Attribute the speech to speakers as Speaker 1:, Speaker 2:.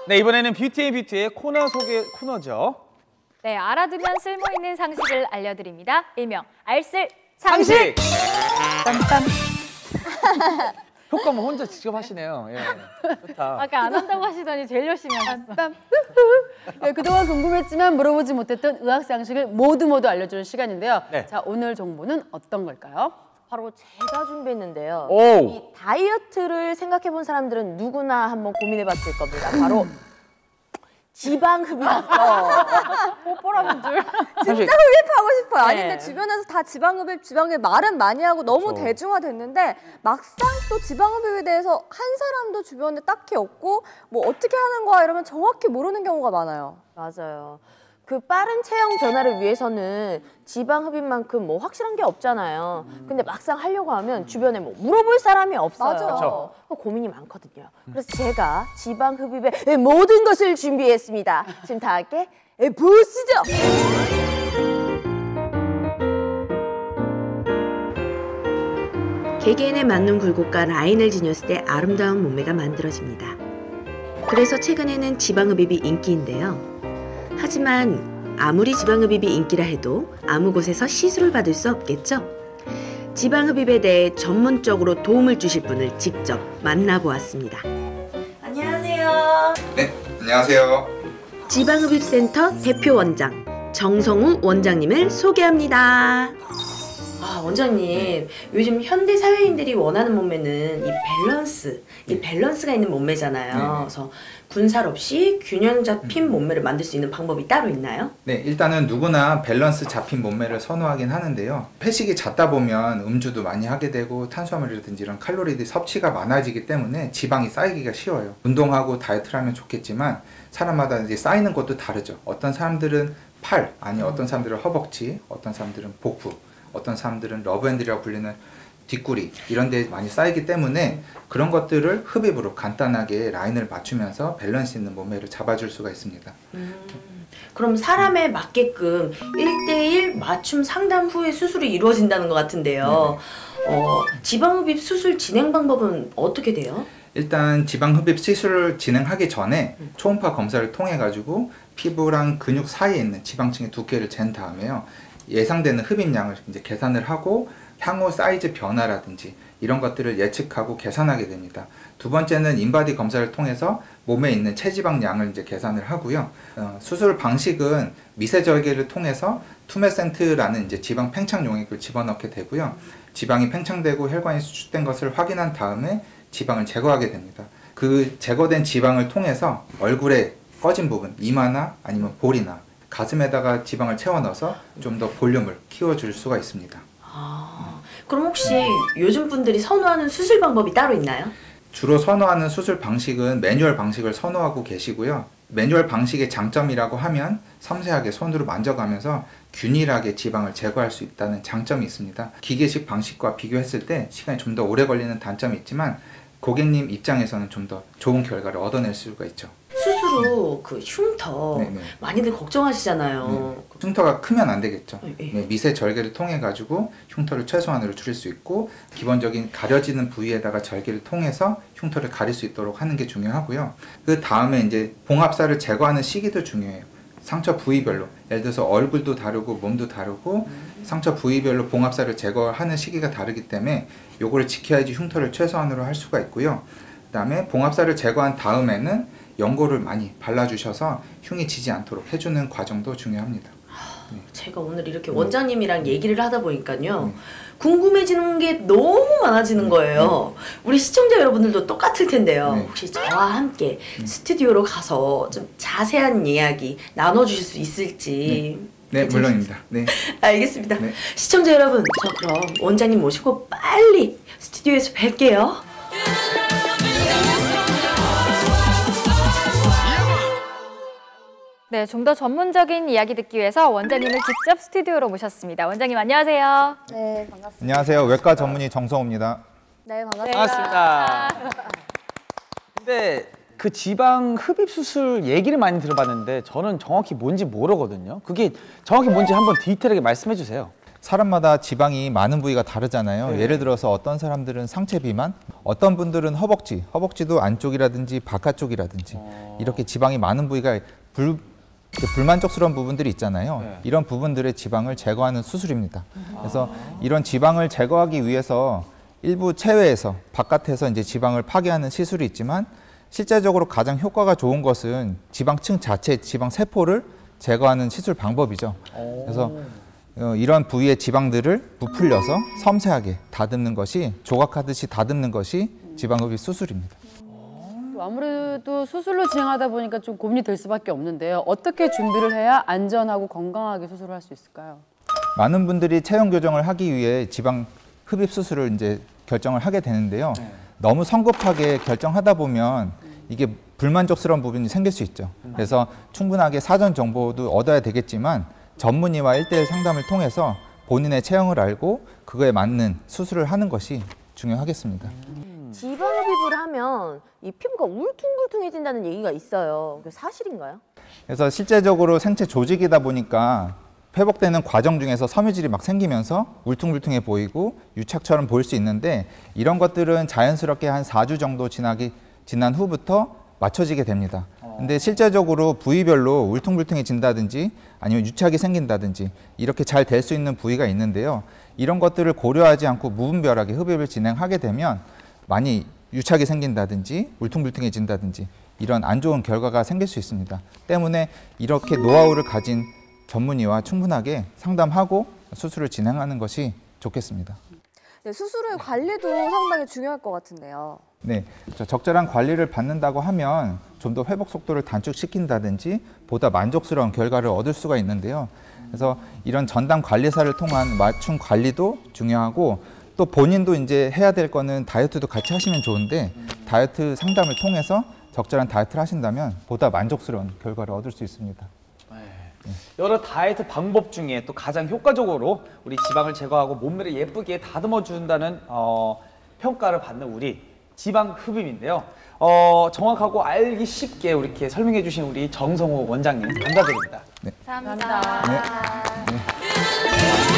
Speaker 1: 네, 이번에는 뷰티의 뷰티의 코너 소개 코너죠.
Speaker 2: 네, 알아두면 쓸모있는 상식을 알려드립니다. 일명 알쓸
Speaker 1: 상식!
Speaker 2: 땀땀.
Speaker 1: 효과 뭐 혼자 직접 하시네요. 예. 좋다.
Speaker 2: 아까 안 한다고 하시더니 제일 열심히 하셨어.
Speaker 3: 네, 그동안 궁금했지만 물어보지 못했던 의학 상식을 모두 알려주는 시간인데요.
Speaker 1: 네.
Speaker 3: 자, 오늘 정보는 어떤 걸까요?
Speaker 4: 바로 제가 준비했는데요.
Speaker 1: 오.
Speaker 4: 이 다이어트를 생각해본 사람들은 누구나 한번 고민해봤을 겁니다. 바로 지방흡입법.
Speaker 2: 뽀뽀라는 줄.
Speaker 1: 사실
Speaker 5: 진짜 흡입하고 싶어요. 아니
Speaker 4: 네.
Speaker 5: 근데 주변에서 다 지방흡입 말은 많이 하고 너무
Speaker 1: 그렇죠.
Speaker 5: 대중화됐는데 막상 또 지방흡입에 대해서 한 사람도 주변에 딱히 없고 뭐 어떻게 하는 거야 이러면 정확히 모르는 경우가 많아요.
Speaker 4: 맞아요. 그 빠른 체형 변화를 위해서는 지방흡입만큼 뭐 확실한 게 없잖아요. 근데 막상 하려고 하면 주변에 뭐 물어볼 사람이 없어요.
Speaker 5: 맞아.
Speaker 1: 그렇죠.
Speaker 4: 고민이 많거든요. 그래서 제가 지방흡입의 모든 것을 준비했습니다. 지금 다 함께 보시죠.
Speaker 6: 개개인의 맞는 굴곡과 라인을 지녔을 때 아름다운 몸매가 만들어집니다. 그래서 최근에는 지방흡입이 인기인데요. 하지만 아무리 지방흡입이 인기라 해도 아무 곳에서 시술을 받을 수 없겠죠? 지방흡입에 대해 전문적으로 도움을 주실 분을 직접 만나보았습니다. 안녕하세요.
Speaker 7: 네, 안녕하세요.
Speaker 6: 지방흡입센터 대표 원장 정성우 원장님을 소개합니다. 원장님, 요즘 현대 사회인들이 원하는 몸매는 이 밸런스가 있는 몸매잖아요. 그래서 군살 없이 균형 잡힌 몸매를 만들 수 있는 방법이 따로 있나요?
Speaker 7: 네, 일단은 누구나 밸런스 잡힌 몸매를 선호하긴 하는데요. 회식이 잦다 보면 음주도 많이 하게 되고 탄수화물이라든지 이런 칼로리들 섭취가 많아지기 때문에 지방이 쌓이기가 쉬워요. 운동하고 다이어트를 하면 좋겠지만 사람마다 이제 쌓이는 것도 다르죠. 어떤 사람들은 팔, 아니 어떤 사람들은 허벅지, 어떤 사람들은 복부, 어떤 사람들은 러브핸드라고 불리는 뒷구리 이런 데 많이 쌓이기 때문에 그런 것들을 흡입으로 간단하게 라인을 맞추면서 밸런스 있는 몸매를 잡아줄 수가 있습니다.
Speaker 6: 그럼 사람에 맞게끔 1:1 맞춤 상담 후에 수술이 이루어진다는 것 같은데요. 지방흡입 수술 진행 방법은 어떻게 돼요?
Speaker 7: 일단 지방흡입 시술을 진행하기 전에 초음파 검사를 통해 가지고 피부랑 근육 사이에 있는 지방층의 두께를 잰 다음에요. 예상되는 흡입량을 이제 계산을 하고 향후 사이즈 변화라든지 이런 것들을 예측하고 계산하게 됩니다. 두 번째는 인바디 검사를 통해서 몸에 있는 체지방량을 이제 계산을 하고요. 수술 방식은 미세절개를 통해서 투메센트라는 이제 지방 팽창 용액을 집어넣게 되고요. 지방이 팽창되고 혈관이 수축된 것을 확인한 다음에 지방을 제거하게 됩니다. 그 제거된 지방을 통해서 얼굴에 꺼진 부분, 이마나 아니면 볼이나 가슴에다가 지방을 채워 넣어서 좀 더 볼륨을 키워줄 수가 있습니다.
Speaker 6: 그럼 혹시 요즘 분들이 선호하는 수술 방법이 따로 있나요?
Speaker 7: 주로 선호하는 수술 방식은 매뉴얼 방식을 선호하고 계시고요. 매뉴얼 방식의 장점이라고 하면 섬세하게 손으로 만져가면서 균일하게 지방을 제거할 수 있다는 장점이 있습니다. 기계식 방식과 비교했을 때 시간이 좀 더 오래 걸리는 단점이 있지만 고객님 입장에서는 좀 더 좋은 결과를 얻어낼 수가 있죠.
Speaker 6: 수술 후 그 흉터 많이들 걱정하시잖아요.
Speaker 7: 흉터가 크면 안 되겠죠.
Speaker 6: 네.
Speaker 7: 미세 절개를 통해 가지고 흉터를 최소한으로 줄일 수 있고 기본적인 가려지는 부위에다가 절개를 통해서 흉터를 가릴 수 있도록 하는 게 중요하고요. 그 다음에 이제 봉합살을 제거하는 시기도 중요해요. 상처 부위별로, 예를 들어서 얼굴도 다르고 몸도 다르고 상처 부위별로 봉합살을 제거하는 시기가 다르기 때문에 요거를 지켜야지 흉터를 최소한으로 할 수가 있고요. 그 다음에 봉합살을 제거한 다음에는 연고를 많이 발라주셔서 흉이 지지 않도록 해주는 과정도 중요합니다.
Speaker 6: 제가 오늘 이렇게 원장님이랑 얘기를 하다 보니까요. 궁금해지는 게 너무 많아지는 거예요. 우리 시청자 여러분들도 똑같을 텐데요. 혹시 저와 함께 스튜디오로 가서 좀 자세한 이야기 나눠주실 수 있을지.
Speaker 7: 네, 물론입니다. 네.
Speaker 6: 알겠습니다. 시청자 여러분, 저 그럼 원장님 모시고 빨리 스튜디오에서 뵐게요.
Speaker 2: 네, 좀 더 전문적인 이야기 듣기 위해서 원장님을 직접 스튜디오로 모셨습니다. 원장님 안녕하세요.
Speaker 5: 네, 반갑습니다.
Speaker 8: 안녕하세요. 외과 전문의 정성우입니다.
Speaker 5: 네,
Speaker 1: 반갑습니다. 근데 그 지방 흡입 수술 얘기를 많이 들어봤는데 저는 정확히 뭔지 모르거든요. 그게 정확히 뭔지 한번 디테일하게 말씀해 주세요.
Speaker 8: 사람마다 지방이 많은 부위가 다르잖아요.
Speaker 1: 네.
Speaker 8: 예를 들어서 어떤 사람들은 상체 비만, 어떤 분들은 허벅지도 안쪽이라든지 바깥쪽이라든지 이렇게 지방이 많은 부위가 불만족스러운 부분들이 있잖아요.
Speaker 1: 네.
Speaker 8: 이런 부분들의 지방을 제거하는 수술입니다. 그래서 이런 지방을 제거하기 위해서 일부 체외에서 바깥에서 이제 지방을 파괴하는 시술이 있지만 실제적으로 가장 효과가 좋은 것은 지방층 자체 지방 세포를 제거하는 시술 방법이죠. 그래서 이런 부위의 지방들을 부풀려서 섬세하게 다듬는 것이 조각하듯이 다듬는 것이 지방흡입 수술입니다.
Speaker 3: 아무래도 수술로 진행하다 보니까 좀 고민이 될 수밖에 없는데요. 어떻게 준비를 해야 안전하고 건강하게 수술을 할 수 있을까요?
Speaker 8: 많은 분들이 체형 교정을 하기 위해 지방 흡입 수술을 이제 결정을 하게 되는데요. 너무 성급하게 결정하다 보면 이게 불만족스러운 부분이 생길 수 있죠. 그래서 충분하게 사전 정보도 얻어야 되겠지만 전문의와 1:1 상담을 통해서 본인의 체형을 알고 그거에 맞는 수술을 하는 것이 중요하겠습니다.
Speaker 4: 지방 흡입을 하면 이 피부가 울퉁불퉁해진다는 얘기가 있어요. 그게 사실인가요?
Speaker 8: 그래서 실제적으로 생체 조직이다 보니까 회복되는 과정 중에서 섬유질이 막 생기면서 울퉁불퉁해 보이고 유착처럼 보일 수 있는데 이런 것들은 자연스럽게 한 4주 정도 지난 후부터 맞춰지게 됩니다. 근데 실제적으로 부위별로 울퉁불퉁해진다든지 아니면 유착이 생긴다든지 이렇게 잘 될 수 있는 부위가 있는데요. 이런 것들을 고려하지 않고 무분별하게 흡입을 진행하게 되면 많이 유착이 생긴다든지 울퉁불퉁해진다든지 이런 안 좋은 결과가 생길 수 있습니다. 때문에 이렇게 노하우를 가진 전문의와 충분하게 상담하고 수술을 진행하는 것이 좋겠습니다.
Speaker 5: 네, 수술의 관리도 상당히 중요할 것 같은데요.
Speaker 8: 네, 적절한 관리를 받는다고 하면 좀 더 회복 속도를 단축시킨다든지 보다 만족스러운 결과를 얻을 수가 있는데요. 그래서 이런 전담 관리사를 통한 맞춤 관리도 중요하고 또 본인도 이제 해야 될 거는 다이어트도 같이 하시면 좋은데 다이어트 상담을 통해서 적절한 다이어트를 하신다면 보다 만족스러운 결과를 얻을 수 있습니다.
Speaker 1: 여러 다이어트 방법 중에 또 가장 효과적으로 우리 지방을 제거하고 몸매를 예쁘게 다듬어 준다는 평가를 받는 우리 지방 흡입인데요. 정확하고 알기 쉽게 이렇게 설명해 주신 우리 정성호 원장님 감사드립니다.
Speaker 2: 감사합니다.
Speaker 8: 네.